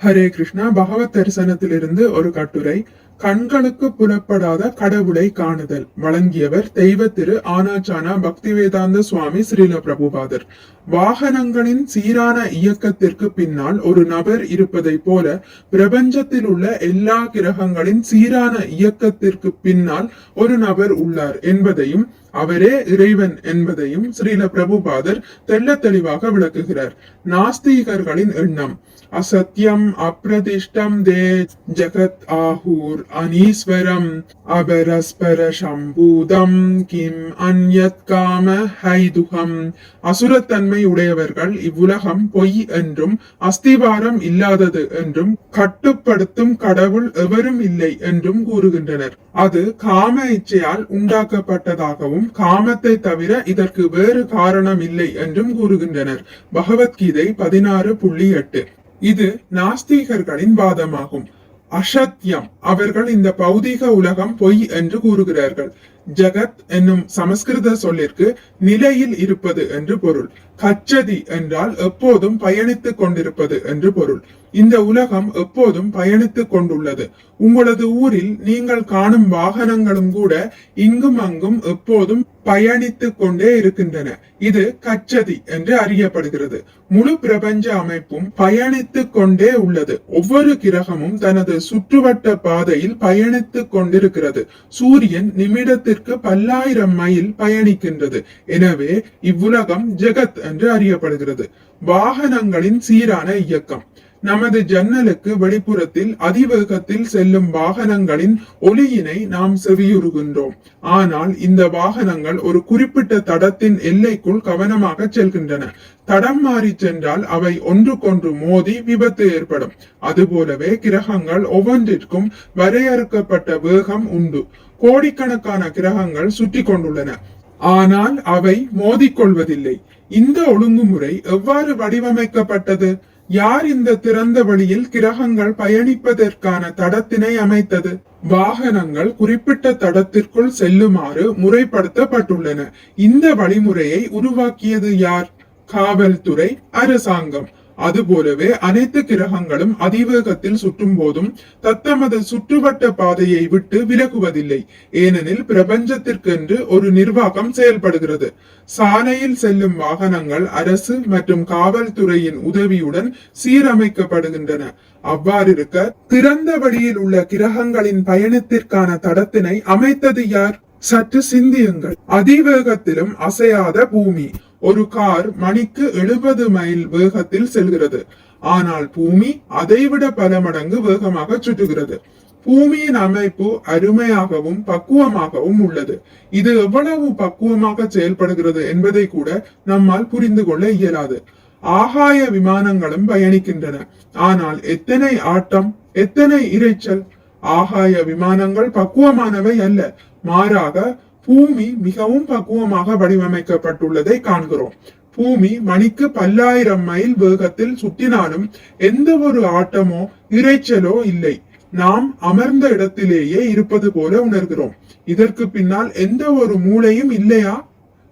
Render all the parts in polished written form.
ஹரே கிருஷ்ணா. பகவத் தரிசனத்திலிருந்து ஒரு கட்டுரை. கண்களுக்கு புலப்படாத கடவுளை காணுதல். வழங்கியவர் தெய்வ திரு ஆனாச்சானா பக்திவேதாந்த சுவாமி ஸ்ரீல பிரபுபாதர். வாகனங்களின் சீரான இயக்கத்திற்கு பின்னால் ஒரு நபர் இருப்பதை போல பிரபஞ்சத்தில் உள்ள எல்லா கிரகங்களின் சீரான இயக்கத்திற்கு பின்னால் ஒரு நபர் உள்ளார் என்பதையும் அவரே இறைவன் என்பதையும் ஸ்ரீல பிரபுபாதர் தெள்ள தெளிவாக விளக்குகிறார். நாஸ்திகர்களின் எண்ணம் அசத்தியம் அப்பிரதிஷ்டம் தே ஜகத் ஆஹூர் அனீஸ்வரம் அபரஸ்பர சம்பூதம் கிம் அன்யத் காம ஹைதுகம். அசுரத்தன்மை உடையவர்கள் இவ்வுலகம் பொய் என்றும் அஸ்திவாரம் இல்லாதது என்றும் கட்டுப்படுத்தும் கடவுள் எவரும் இல்லை என்றும் கூறுகின்றனர். அது காம இச்சையால் உண்டாக்கப்பட்டதாகவும் காமத்தை தவிர இதற்கு வேறு காரணம் இல்லை என்றும் கூறுகின்றனர். பகவத்கீதை 16.8. இது நாஸ்திகர்களின் வாதமாகும். அசத்தியம், அவர்கள் இந்த பௌதிக உலகம் பொய் என்று கூறுகிறார்கள். ஜகத் என்னும் சமஸ்கிருத சொல்லிற்கு நிலையில் இருப்பது என்று பொருள். கச்சதி என்றால் எப்போதும் பயணித்துக் கொண்டிருப்பது என்று பொருள். இந்த உலகம் எப்போதும் பயணித்துக் கொண்டுள்ளது. உங்களது ஊரில் நீங்கள் காணும் வாகனங்களும் கூட இங்கும் அங்கும் எப்போதும் பயணித்துக் கொண்டே இருக்கின்றன. இது கச்சதி என்று அறியப்படுகிறது. முழு பிரபஞ்ச அமைப்பும் பயணித்துக் கொண்டே உள்ளது. ஒவ்வொரு கிரகமும் தனது சுற்றுவட்ட பாதையில் பயணித்துக் கொண்டிருக்கிறது. சூரியன் நிமிடத்திற்கு 10,000 மைல் பயணிக்கின்றது. எனவே இவ்வுலகம் ஜெகத் என்று அறியப்படுகிறது. வாகனங்களின் சீரான இயக்கம். நமது ஜன்னலுக்கு வெளிப்புறத்தில் அதிவேகத்தில் செல்லும் வாகனங்களின் ஒலியினை நாம் செவியுறுகின்றோம். ஆனால் இந்த வாகனங்கள் ஒரு குறிப்பிட்ட தடத்தின் எல்லைக்குள் கவனமாக செல்கின்றன. தடம் மாறி சென்றால் அவை ஒன்றுக்கொன்று மோதி விபத்து ஏற்படும். அதுபோலவே கிரகங்கள் ஒவ்வொன்றிற்கும் வரையறுக்கப்பட்ட வேகம் உண்டு. கோடிக்கணக்கான கிரகங்கள் சுற்றி கொண்டுள்ளன, ஆனால் அவை மோதிக்கொள்வதில்லை. இந்த ஒழுங்குமுறை எவ்வாறு வடிவமைக்கப்பட்டது? யார் இந்த திறந்த வழியில் கிரகங்கள் பயணிப்பதற்கான தடத்தினை அமைத்தது? வாகனங்கள் குறிப்பிட்ட தடத்திற்குள் செல்லுமாறு முறைப்படுத்தப்பட்டுள்ளன. இந்த வழிமுறையை உருவாக்கியது யார்? காவல்துறை, அரசாங்கம். அதுபோலவே அனைத்து கிரகங்களும் அதிவேகத்தில் சுற்றும் போதும் தத்தமது சுற்றுவட்ட பாதையை விட்டு விலகுவதில்லை. ஏனெனில் பிரபஞ்சத்திற்கென்று ஒரு நிர்வாகம் செயல்படுகிறது. சாலையில் செல்லும் வாகனங்கள் அரசு மற்றும் காவல்துறையின் உதவியுடன் சீரமைக்கப்படுகின்றன. அவ்வாறிருக்க திறந்த வழியில் உள்ள கிரகங்களின் பயணத்திற்கான தடத்தினை அமைத்தது யார்? சற்று சிந்தியுங்கள். அதிவேகத்திலும் அசையாத பூமி. ஒரு கார் மணிக்கு 70 மைல் வேகத்தில் செல்கிறது. ஆனால் பூமி அதைவிட பல மடங்கு வேகமாக சுற்றுகிறது. பூமியின் அமைப்பு அருமையாகவும் பக்குவமாகவும் உள்ளது. இது எவ்வளவு பக்குவமாக செயல்படுகிறது என்பதை கூட நம்மால் புரிந்து கொள்ள இயலாது. ஆகாய விமானங்களும் பயணிக்கின்றன. ஆனால் எத்தனை ஆட்டம், எத்தனை இரைச்சல்! ஆகாய விமானங்கள் பக்குவமானவை அல்ல, மாறாக பூமி மிகவும் பக்குவமாக வடிவமைக்கப்பட்டுள்ளதை காண்கிறோம். பூமி மணிக்கு 10,000 மைல் வேகத்தில் சுற்றினாலும் எந்த ஒரு ஆட்டமோ இரைச்சலோ இல்லை. நாம் அமர்ந்த இடத்திலேயே இருப்பது போல உணர்கிறோம். இதற்கு பின்னால் எந்த ஒரு மூளையும் இல்லையா?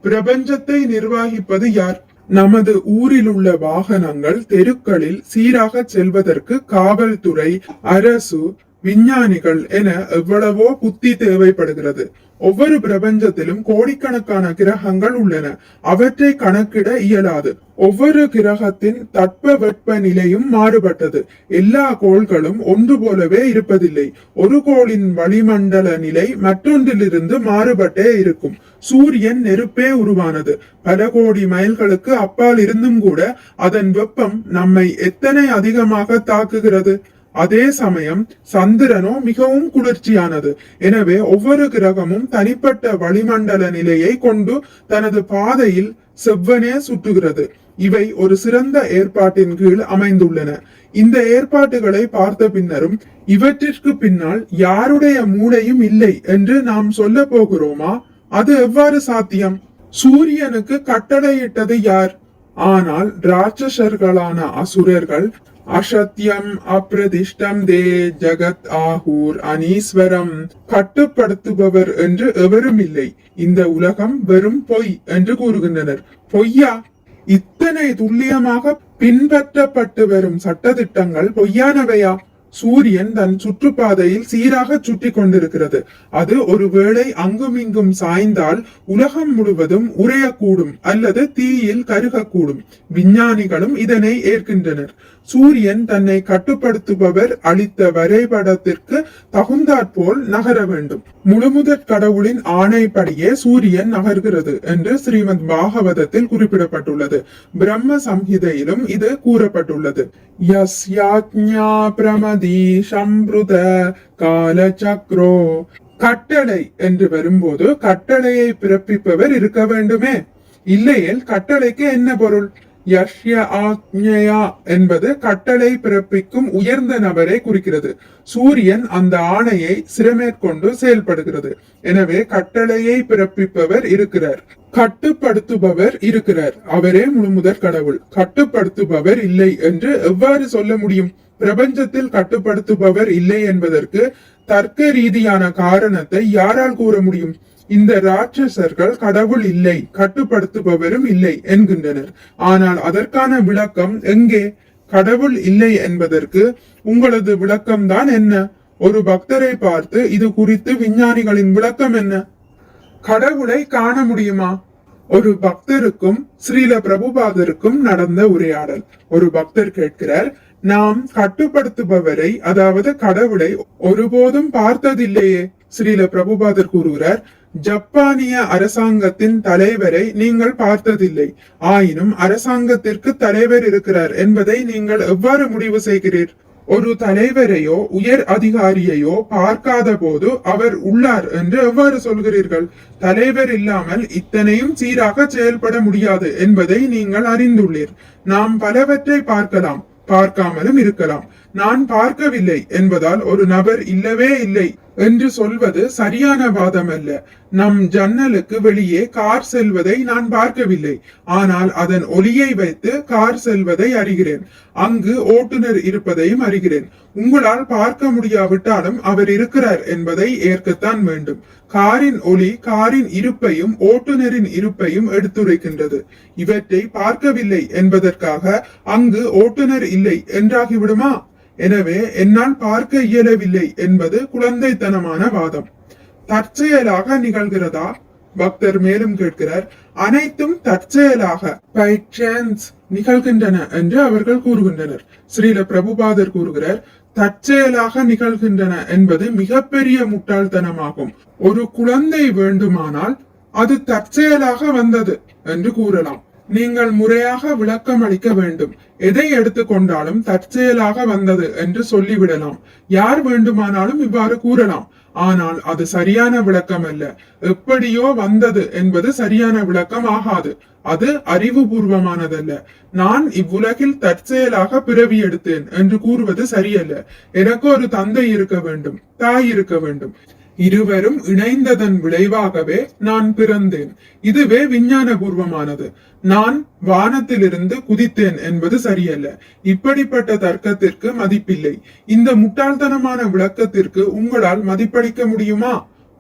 பிரபஞ்சத்தை நிர்வகிப்பது யார்? நமது ஊரில் உள்ள வாகனங்கள் தெருக்களில் சீராக செல்வதற்கு காவல்துறை, அரசு, விஞ்ஞானிகள் என எவ்வளவோ புத்தி தேவைப்படுகிறது. ஒவ்வொரு பிரபஞ்சத்திலும் கோடிக்கணக்கான கிரகங்கள் உள்ளன. அவற்றை கணக்கிட இயலாது. ஒவ்வொரு கிரகத்தின் தட்பவெட்ப நிலையும் மாறுபட்டது. எல்லா கோள்களும் ஒன்று போலவே இருப்பதில்லை. ஒரு கோளின் வளிமண்டல நிலை மற்றொன்றிலிருந்து மாறுபட்டே இருக்கும். சூரியன் நெருப்பே உருவானது. பல கோடி மைல்களுக்கு அப்பால் இருந்தும் கூட அதன் வெப்பம் நம்மை எத்தனை அதிகமாக தாக்குகிறது. அதே சமயம் சந்திரனோ மிகவும் குளிர்ச்சியானது. எனவே ஒவ்வொரு கிரகமும் தனிப்பட்ட வளிமண்டல நிலையை கொண்டு தனது பாதையில் செவ்வனே சுற்றுகிறது. இவை ஒரு சிறந்த ஏற்பாட்டின் கீழ் அமைந்துள்ளன. இந்த ஏற்பாட்டுகளை பார்த்த பின்னரும் இவற்றிற்கு பின்னால் யாருடைய மூளையும் இல்லை என்று நாம் சொல்ல போகிறோமா? அது எவ்வாறு சாத்தியம்? சூரியனுக்கு கட்டளையிட்டது யார்? ஆனால் ராட்சசர்களான அசுரர்கள் அசத்தியம் அப்பிரதிஷ்டம் தே ஜகத் ஆஹூர் அனீஸ்வரம். கட்டுப்படுத்துபவர் என்று எவரும் இல்லை, இந்த உலகம் வெறும் பொய் என்று கூறுகின்றனர். பொய்யா? இத்தனை துல்லியமாக பின்பற்றப்பட்டு வரும் சட்டதிட்டங்கள் பொய்யானவையா? சூரியன் தன் சுற்றுப்பாதையில் சீராக சுற்றி கொண்டிருக்கிறது. அது ஒருவேளை அங்குமிங்கும் சாய்ந்தால் உலகம் முழுவதும் உறையக்கூடும் அல்லது தீயில் கருகக்கூடும். விஞ்ஞானிகளும் இதனை ஏற்கின்றனர். சூரியன் தன்னை கட்டுப்படுத்துபவர் அளித்த வரைபடத்திற்கு தகுந்தாற்போல் நகர வேண்டும். முழுமுதற் கடவுளின் ஆணைப்படியே சூரியன் நகர்கிறது என்று ஸ்ரீமத் பாகவதத்தில் குறிப்பிடப்பட்டுள்ளது. பிரம்ம சம்ஹிதையிலும் இது கூறப்பட்டுள்ளது. யஸ்யாஜ்ஞா பிரமதி சம்ருத காலசக்ரோ. கட்டளை என்று வரும்போது கட்டளையை பிறப்பிப்பவர் இருக்க வேண்டுமே. இல்லையேல் கட்டளைக்கு என்ன பொருள்? யஷ்ய ஆக்ஞயா என்பது கட்டளை பிறப்பிக்கும் உயர்ந்த நபரை குறிக்கிறது. சூரியன் அந்த ஆணையை சிரமேற்கொண்டு செயல்படுகிறது. எனவே கட்டளையை பிறப்பிப்பவர் இருக்கிறார், கட்டுப்படுத்துபவர் இருக்கிறார். அவரே முழுமுதற் கடவுள். கட்டுப்படுத்துபவர் இல்லை என்று எவ்வாறு சொல்ல முடியும்? பிரபஞ்சத்தில் கட்டுப்படுத்துபவர் இல்லை என்பதற்கு தர்க்க ரீதியான காரணத்தை யாரால் கூற முடியும்? இந்த ராட்சசர்கள் கடவுள் இல்லை, கட்டுப்படுத்துபவரும் இல்லை என்கின்றனர். ஆனால் அதற்கான விளக்கம் எங்கே? கடவுள் இல்லை என்பதற்கு உங்களது விளக்கம்தான் என்ன? ஒரு பக்தரை பார்த்து இது குறித்து விஞ்ஞானிகளின் விளக்கம் என்ன? கடவுளை காண முடியுமா? ஒரு பக்தருக்கும் ஸ்ரீல பிரபுபாதருக்கும் நடந்த உரையாடல். ஒரு பக்தர் கேட்கிறார், நாம் கட்டுப்படுத்துபவரை, அதாவது கடவுளை ஒருபோதும் பார்த்ததில்லையே. ஸ்ரீல பிரபுபாதர் கூறுகிறார், ஜப்பானிய அரசாங்கத்தின் தலைவரை நீங்கள் பார்த்ததில்லை. ஆயினும் அரசாங்கத்திற்கு தலைவர் இருக்கிறார் என்பதை நீங்கள் எவ்வாறு முடிவு செய்கிறீர்? ஒரு தலைவரையோ உயர் அதிகாரியையோ பார்க்காத போது அவர் உள்ளார் என்று எவ்வாறு சொல்கிறீர்கள்? தலைவர் இல்லாமல் இத்தனையும் சீராக செயல்பட முடியாது என்பதை நீங்கள் அறிந்துள்ளீர். நாம் பலவற்றை பார்க்கலாம், பார்க்காமலும் இருக்கலாம். நான் பார்க்கவில்லை என்பதால் ஒரு நபர் இல்லவே இல்லை என்று சொல்வது சரியான வாதம் அல்ல. நம் ஜன்னலுக்கு வெளியே கார் செல்வதை நான் பார்க்கவில்லை, ஆனால் அதன் ஒலியை வைத்து கார் செல்வதை அறிகிறேன். அங்கு ஓட்டுநர் இருப்பதையும் அறிகிறேன். உங்களால் பார்க்க முடியாவிட்டாலும் அவர் இருக்கிறார் என்பதை ஏற்கத்தான் வேண்டும். காரின் ஒலி காரின் இருப்பையும் ஓட்டுநரின் இருப்பையும் எடுத்துரைக்கின்றது. இவற்றை பார்க்கவில்லை என்பதற்காக அங்கு ஓட்டுநர் இல்லை என்றாகிவிடுமா? எனவே என்னால் பார்க்க இயலவில்லை என்பது குழந்தைத்தனமான வாதம். தற்செயலாக நிகழ்கிறதா? பக்தர் மேலும் கேட்கிறார். அனைத்தும் தற்செயலாக, பை சான்ஸ் நிகழ்கின்றன என்று அவர்கள் கூறுகின்றனர். ஸ்ரீல பிரபுபாதர் கூறுகிறார், தற்செயலாக நிகழ்கின்றன என்பது மிகப்பெரிய முட்டாள்தனமாகும். ஒரு குழந்தை வேண்டுமானால் அது தற்செயலாக வந்தது என்று கூறலாம். நீங்கள் முறையாக விளக்கம் அளிக்க வேண்டும். எதை எடுத்துக்கொண்டாலும் தற்செயலாக வந்தது என்று சொல்லிவிடலாம். யார் வேண்டுமானாலும் இவ்வாறு கூறலாம். ஆனால் அது சரியான விளக்கம் அல்ல. எப்படியோ வந்தது என்பது சரியான விளக்கம் ஆகாது. அது அறிவுபூர்வமானதல்ல. நான் இவ்வுலகில் தற்செயலாக பிறவி எடுத்தேன் என்று கூறுவது சரியல்ல. எனக்கு ஒரு தந்தை இருக்க வேண்டும், தாய் இருக்க வேண்டும். இருவரும் இணைந்ததன் விளைவாகவே நான் பிறந்தேன். இதுவே விஞ்ஞான பூர்வமானது. நான் வானத்திலிருந்து குதித்தேன் என்பது சரியல்ல. இப்படிப்பட்ட தர்க்கத்திற்கு மதிப்பில்லை. இந்த முட்டாள்தனமான விளக்கத்திற்கு உங்களால் மதிப்பளிக்க முடியுமா?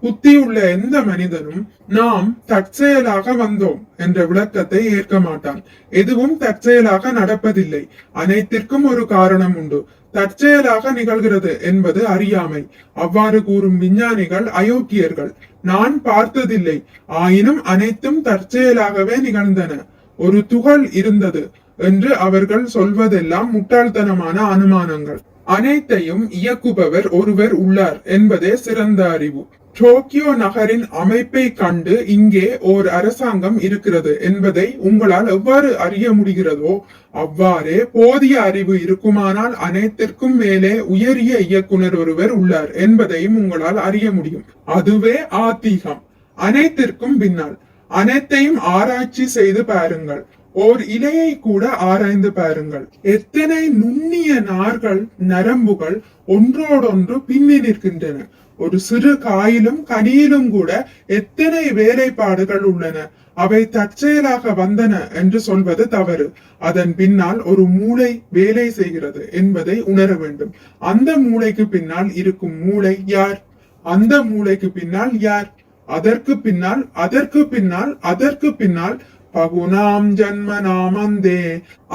புத்தியுள்ள எந்த மனிதனும் நாம் தற்செயலாக வந்தோம் என்ற விளக்கத்தை ஏற்க மாட்டான். எதுவும் தற்செயலாக நடப்பதில்லை. அனைத்திற்கும் ஒரு காரணம் உண்டு. தற்செயலாக நிகழ்கிறது என்பது அறியாமை. அவ்வாறு கூறும் விஞ்ஞானிகள் அயோக்கியர்கள். நான் பார்த்ததில்லை, ஆயினும் அனைத்தும் தற்செயலாகவே நிகழ்ந்தன. ஒரு துகள் இருந்தது என்று அவர்கள் சொல்வதெல்லாம் முட்டாள்தனமான அனுமானங்கள். அனைத்தையும் இயக்குபவர் ஒருவர் உள்ளார் என்பதே சிறந்த அறிவு. டோக்கியோ நகரின் அமைப்பை கண்டு இங்கே ஓர் அரசாங்கம் இருக்கிறது என்பதை உங்களால் எவ்வாறு அறிய முடிகிறதோ அவ்வாறே போதிய அறிவு இருக்குமானால் அனைத்திற்கும் மேலே உயரிய இயக்குனர் ஒருவர் உள்ளார் என்பதையும் உங்களால் அறிய முடியும். அதுவே ஆத்திகம். அனைத்திற்கும் பின்னால் அனைத்தையும் ஆராய்ச்சி செய்து பாருங்கள். ஓர் இலையை கூட ஆராய்ந்து பாருங்கள். எத்தனை நுண்ணிய நார்கள், நரம்புகள் ஒன்றோடொன்று பின்னி நிற்கின்றன. ஒரு சிறு காயிலும் கனியிலும் கூட எத்தனை வேலைப்பாடுகள் உள்ளன. அவை தற்செயலாக வந்தன என்று சொல்வது தவறு. அதன் பின்னால் ஒரு மூளை வேலை செய்கிறது என்பதை உணர வேண்டும். அந்த மூளைக்கு பின்னால் இருக்கும் மூளை யார்? அந்த மூளைக்கு பின்னால் யார்? அதற்கு பின்னால், அதற்கு பின்னால், அதற்கு பின்னால் பகுனாம் ஜன்ம நாமந்தே.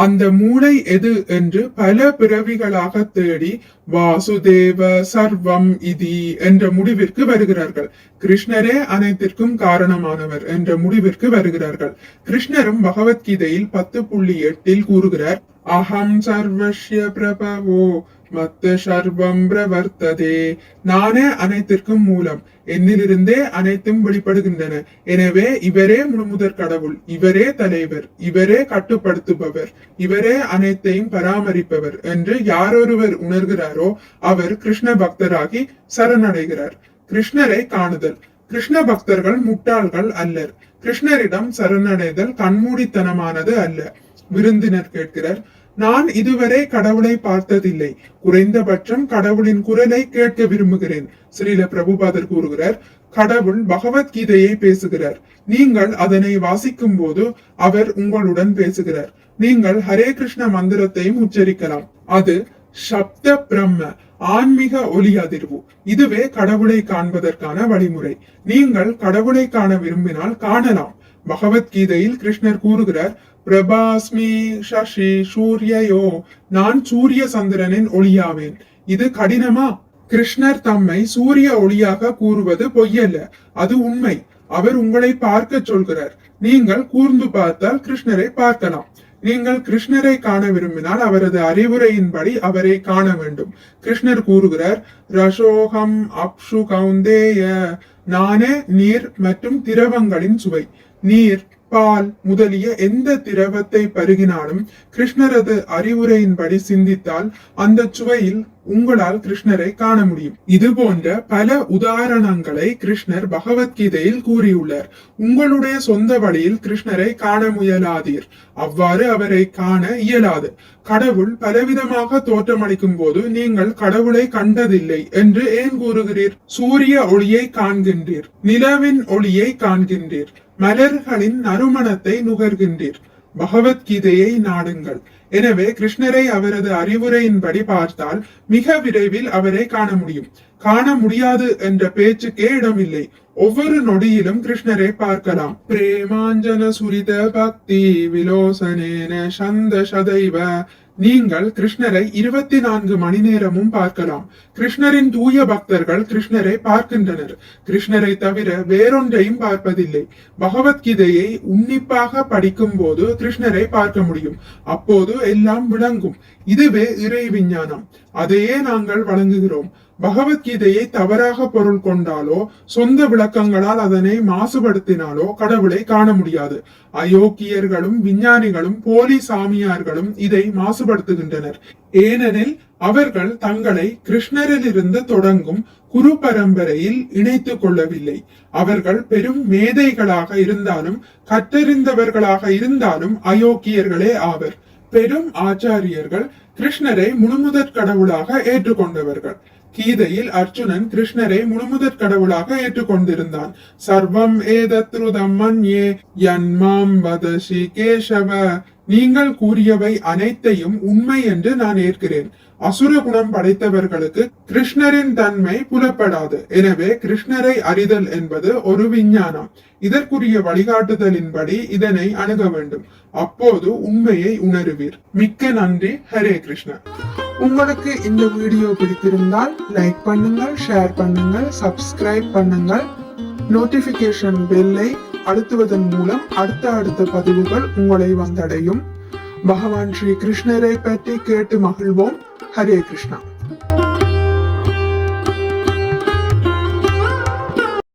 அந்த மூளை எது என்று பல பிறவிகளாக தேடி வாசுதேவ சர்வம் இதி என்ற முடிவிற்கு வருகிறார்கள். கிருஷ்ணரே அனைத்திற்கும் காரணமானவர் என்ற முடிவிற்கு வருகிறார்கள். கிருஷ்ணரும் பகவத்கீதையில் 10.8 கூறுகிறார், அகம் சர்வஸ்ய பிரபவோ மத்த சர்வம் பிரவர்த்ததே. நானே அனைத்திற்கும் மூலம், என்னிலிருந்தே அனைத்தும் வெளிப்படுகின்றன. எனவே இவரே முழுமுதற் கடவுள், இவரே தலைவர், இவரே கட்டுப்படுத்துபவர், இவரே அனைத்தையும் பராமரிப்பவர் என்று யாரொருவர் உணர்கிறாரோ அவர் கிருஷ்ண பக்தராகி சரணடைகிறார். கிருஷ்ணரை காணுதல். கிருஷ்ண பக்தர்கள் முட்டாள்கள் அல்லர். கிருஷ்ணரிடம் சரணடைதல் கண்மூடித்தனமானது அல்ல. விருந்தினர் கேட்கிறார், நான் இதுவரை கடவுளை பார்த்ததில்லை, குறைந்தபட்சம் கடவுளின் குரலை கேட்க விரும்புகிறேன். ஸ்ரீல பிரபுபாதர் கூறுகிறார், கடவுள் பகவத்கீதையை பேசுகிறார். நீங்கள் அதனை வாசிக்கும் போது அவர் உங்களுடன் பேசுகிறார். நீங்கள் ஹரே கிருஷ்ண மந்திரத்தையும் உச்சரிக்கலாம். அது சப்த பிரம்ம, ஆன்மீக ஒலி அதிர்வு. இதுவே கடவுளை காண்பதற்கான வழிமுறை. நீங்கள் கடவுளை காண விரும்பினால் காணலாம். பகவத்கீதையில் கிருஷ்ணர் கூறுகிறார், பிரபாஸ்மி சசி சூரியயோ, நான் சூரிய சந்திரனின் ஒளியாவேன். இது கடினமா? கிருஷ்ணர் தம்மை சூரிய ஒளியாக கூறுவது பொய்யல்ல, அது உண்மை. அவர் உங்களை பார்க்க சொல்கிறார். நீங்கள் கூர்ந்து பார்த்தால் கிருஷ்ணரை பார்க்கலாம். நீங்கள் கிருஷ்ணரை காண விரும்பினால் அவரது அறிவுரையின்படி அவரை காண வேண்டும். கிருஷ்ணர் கூறுகிறார், ரசோகம் அப்சு கௌந்தேய, நானே நீர் மற்றும் திரவங்களின் சுவை. நீர், பால் முதலிய எந்த திரவத்தை பருகினாலும் கிருஷ்ணரது அறிவுரையின்படி சிந்தித்தால் அந்த சுவையில் உங்களால் கிருஷ்ணரை காண முடியும். இது போன்ற பல உதாரணங்களை கிருஷ்ணர் பகவத்கீதையில் கூறியுள்ளார். உங்களுடைய சொந்த வழியில் கிருஷ்ணரை காண முயலாதீர். அவ்வாறு அவரை காண இயலாது. கடவுள் பலவிதமாக தோற்றமளிக்கும் போது நீங்கள் கடவுளை கண்டதில்லை என்று ஏன் கூறுகிறீர்? சூரிய ஒளியை காண்கின்றீர், நிலவின் ஒளியை காண்கின்றீர், மலர்களின் நறுமணத்தை நுகர்கின்றீர். பகவத்கீதையை நாடுங்கள். எனவே கிருஷ்ணரை அவரது அறிவுரையின்படி பார்த்தால் மிக விரைவில் அவரை காண முடியும். காண முடியாது என்ற பேச்சுக்கே இடமில்லை. ஒவ்வொரு நொடியிலும் கிருஷ்ணரை பார்க்கலாம். பிரேமாஞ்சன சுரித பக்தி விலோசனேன சந்த சதைவ. நீங்கள் கிருஷ்ணரை 24 மணி நேரமும் பார்க்கலாம். கிருஷ்ணரின் தூய பக்தர்கள் கிருஷ்ணரை பார்க்கின்றனர். கிருஷ்ணரை தவிர வேறொன்றையும் பார்ப்பதில்லை. பகவத்கீதையை உன்னிப்பாக படிக்கும் போது கிருஷ்ணரை பார்க்க முடியும். அப்போது எல்லாம் விளங்கும். இதுவே இறை விஞ்ஞானம். அதையே நாங்கள் வழங்குகிறோம். பகவத்கீதையை தவறாக பொருள் கொண்டாலோ சொந்த விளக்கங்களால் அதனை மாசுபடுத்தினாலோ கடவுளை காண முடியாது. அயோக்கியர்களும் விஞ்ஞானிகளும் போலி சாமியார்களும் இதை மாசுபடுத்துகின்றனர். ஏனெனில் அவர்கள் தங்களை கிருஷ்ணரிலிருந்து தொடங்கும் குரு பரம்பரையில் இணைத்துக் கொள்ளவில்லை. அவர்கள் பெரும் மேதைகளாக இருந்தாலும் கற்றறிந்தவர்களாக இருந்தாலும் அயோக்கியர்களே ஆவர். பெரும் ஆச்சாரியர்கள் கிருஷ்ணரை முழுமுதற் கடவுளாக ஏற்றுக்கொண்டவர்கள். கீதையில் அர்ஜுனன் கிருஷ்ணரை முழுமுதற் கடவுளாக ஏற்றுக்கொண்டிருந்தான். சர்வம் ஏதத்ருதம் மன்யே யன்மாம் வதசி கேசவ. நீங்கள் கூறியவை அனைத்தையும் உண்மை என்று நான் ஏற்கிறேன். அசுர குணம் படைத்தவர்களுக்கு கிருஷ்ணரின் தன்மை புலப்படாது. எனவே கிருஷ்ணரை அறிதல் என்பது ஒரு விஞ்ஞானம். இதற்குரிய வழிகாட்டுதலின்படி இதனை அணுக வேண்டும். அப்போது உண்மையை உணருவீர். மிக்க நன்றி. ஹரே கிருஷ்ணா. உங்களுக்கு இந்த வீடியோ பிடித்திருந்தால் லைக் பண்ணுங்கள், ஷேர் பண்ணுங்கள், சப்ஸ்கிரைப் பண்ணுங்கள். நோட்டிபிகேஷன் பெல்லை அழுத்துவதன் மூலம் அடுத்த பதிவுகள் உங்களை வந்தடையும். பகவான் ஸ்ரீ கிருஷ்ணரை பற்றி கேட்டு மகிழ்வோம். ஹரே கிருஷ்ணா.